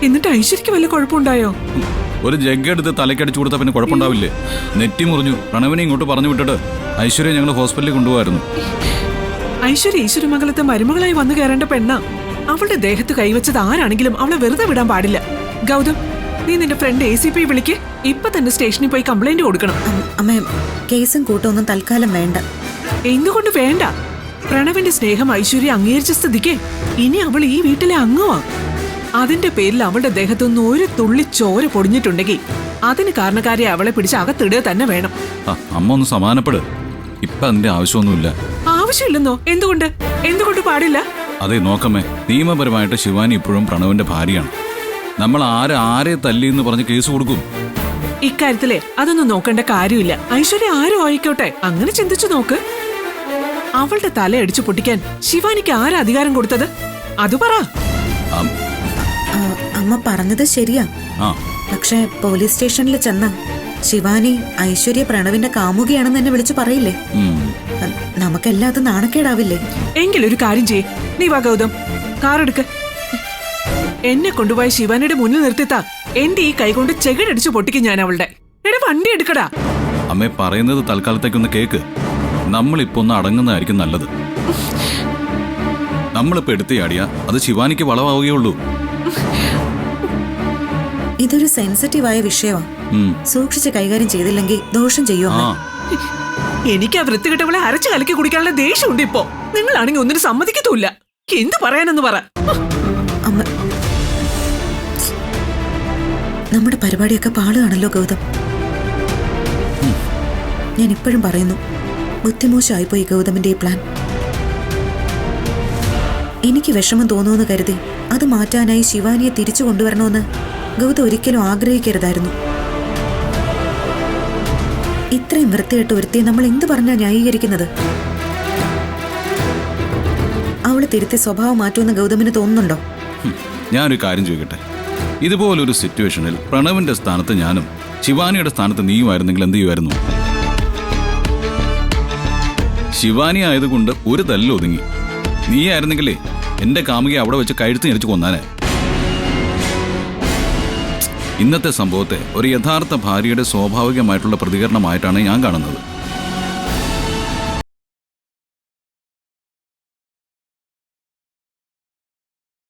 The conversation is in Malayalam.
എന്നിട്ട് ഐശ്വര്യക്ക് വല്ല കുഴപ്പമുണ്ടായോ? ഒരു ജഗ് എടുത്ത് തലക്കടിച്ചു കൊടുത്താൽ പിന്നെ കുഴപ്പമുണ്ടാവില്ലേ? നെറ്റി മുറിഞ്ഞു. പ്രണവിനെ ഇങ്ങോട്ട് പറഞ്ഞു വിട്ടിട്ട് ഐശ്വര്യ ഞങ്ങൾ ഹോസ്പിറ്റലിൽ കൊണ്ടുപോകായിരുന്നു. ഐശ്വര്യ ഈശ്വരമംഗലത്തെ മരുമകളായി വന്നു കയറേണ്ട പെണ്ണ. അവളുടെ ദേഹത്ത് കൈവച്ചത് ആരാണെങ്കിലും അവളെ വെറുതെ വിടാൻ പാടില്ല. ഗൗതം, നീ നിന്റെ ഫ്രണ്ട് ACP വിളിക്ക്. ഇപ്പൊ തന്നെ സ്റ്റേഷനിൽ പോയി കംപ്ലൈന്റ് കൊടുക്കണം. അമ്മ, കേസും കൂട്ടൊന്നും തൽക്കാലം വേണ്ട. എന്തുകൊണ്ട് വേണ്ട? പ്രണവിന്റെ സ്നേഹം ഐശ്വര്യ അംഗീകരിച്ച സ്ഥിതിക്ക് ഇനി അവൾ ഈ വീട്ടിലെ അംഗമാ. അതിന്റെ പേരിൽ അവളുടെ ദേഹത്തുനിന്ന് ഒരു തുള്ളി ചോര പൊടിഞ്ഞിട്ടുണ്ടെങ്കിൽ അതിന് കാരണക്കാരെ അവളെ പിടിച്ച് അകത്തിടുക തന്നെ വേണം. അമ്മ ഒന്ന് സമാധാനപ്പെട്. ഇപ്പൊ അതിന്റെ ആവശ്യമൊന്നുമില്ല. ആവശ്യമില്ലെന്നോ? എന്തുകൊണ്ട്? എന്തുകൊണ്ട് പാടില്ല? അതെ നോക്കമ്മേ, നിയമപരമായിട്ട് ശിവാനി ഇപ്പോഴും പ്രണവിന്റെ ഭാര്യയാണ്. നമ്മൾ ആരെ തല്ലി എന്ന് പറഞ്ഞ് കേസ് കൊടുക്കും. ഇക്കാര്യത്തിലെ അതൊന്നും നോക്കേണ്ട കാര്യമില്ല. ഐശ്വര്യ ആരും ആയിക്കോട്ടെ, അങ്ങനെ ചിന്തിച്ചു നോക്ക്. അവളുടെ തല അടിച്ചു പൊട്ടിക്കാൻ ശിവാനിക്ക് ആരാ അധികാരം കൊടുത്തത്? അത് പറ. അമ്മ പറഞ്ഞത് ശരിയാ. പക്ഷെ പോലീസ് സ്റ്റേഷനിൽ ചെന്ന ശിവാനി ഐശ്വര്യ പ്രണവിന്റെ കാമുകയാണെന്ന് എന്നെ വിളിച്ചു പറയില്ലേ? നമുക്കെല്ലാം അത് നാണക്കേടാവില്ലേ? എങ്കിലൊരു കാര്യം ചെയ്യേ, നീ വാ ഗൗതം, കാറെടുക്ക്. എന്നെ കൊണ്ടുപോയ ശിവാനിയുടെ മുന്നിൽ നിർത്തിത്താ എന്റെ ഈ കൈകൊണ്ട് ചെകിടടിച്ചു പൊട്ടിക്കും ഞാൻ അവളുടെ. എടാ വണ്ടി എടുക്കടാ. അമ്മേ പറയുന്നത് തൽക്കാലത്തേക്കൊന്ന് കേക്ക്. നമ്മളിപ്പോ ഒന്ന് അടങ്ങുന്നതായിരിക്കും നല്ലത്. നമ്മളിപ്പോ എടുത്തിയാടിയാ അത് ശിവാനിക്ക് വളവാവുകയുള്ളൂ. ഇതൊരു സെൻസിറ്റീവായ വിഷയമാണ്. സൂക്ഷിച്ച് കൈകാര്യം ചെയ്തില്ലെങ്കിൽ ദോഷം ചെയ്യുമോ? എനിക്ക് ആ വൃത്തികെട്ടവളെ അരച്ചു കലക്കി കുടിക്കാനുള്ള ദേഷ്യമുണ്ട് ഇപ്പോ. നിങ്ങളാണെങ്കിൽ ഒന്നിനും സമ്മതിക്കത്തുമില്ല. എന്ത് പറയാനെന്ന് പറ. അമ്മ, നമ്മുടെ പരിപാടിയൊക്കെ പാടുകയാണല്ലോ ഗൗതം. ഞാൻ ഇപ്പോഴും പറയുന്നു, ബുദ്ധിമോശമായിപ്പോയി ഗൗതമിന്റെ ഈ പ്ലാൻ. എനിക്ക് വിഷമം തോന്നുമെന്ന് കരുതി അത് മാറ്റാനായി ശിവാനിയെ തിരിച്ചു കൊണ്ടുവരണമെന്ന് ഗൗതം ഒരിക്കലും ആഗ്രഹിക്കരുതായിരുന്നു. ഇത്രയും വൃത്തികെട്ട് ഒരുത്തിയെ നമ്മൾ എന്ത് പറഞ്ഞാ ന്യായീകരിക്കുന്നത്? അവള് തിരുത്തി സ്വഭാവം മാറ്റുമെന്ന് ഗൗതമിന് തോന്നുന്നുണ്ടോ? ഞാനൊരു കാര്യം ചോദിക്കട്ടെ. ഇതുപോലൊരു സിറ്റുവേഷനിൽ പ്രണവിന്റെ സ്ഥാനത്ത് ഞാനും ശിവാനിയുടെ സ്ഥാനത്ത് നീയുമായിരുന്നെങ്കിൽ എന്ത് ചെയ്യുമായിരുന്നു? ശിവാനി ആയതുകൊണ്ട് ഒരു തല്ലൊതുങ്ങി. നീ ആയിരുന്നെങ്കിലേ എന്റെ കാമുകയെ അവിടെ വെച്ച് കഴുത്ത് ഞെരിച്ച് കൊന്നാനെ. ഇന്നത്തെ സംഭവത്തെ ഒരു യഥാർത്ഥ ഭാര്യയുടെ സ്വാഭാവികമായിട്ടുള്ള പ്രതികരണമായിട്ടാണ് ഞാൻ കാണുന്നത്.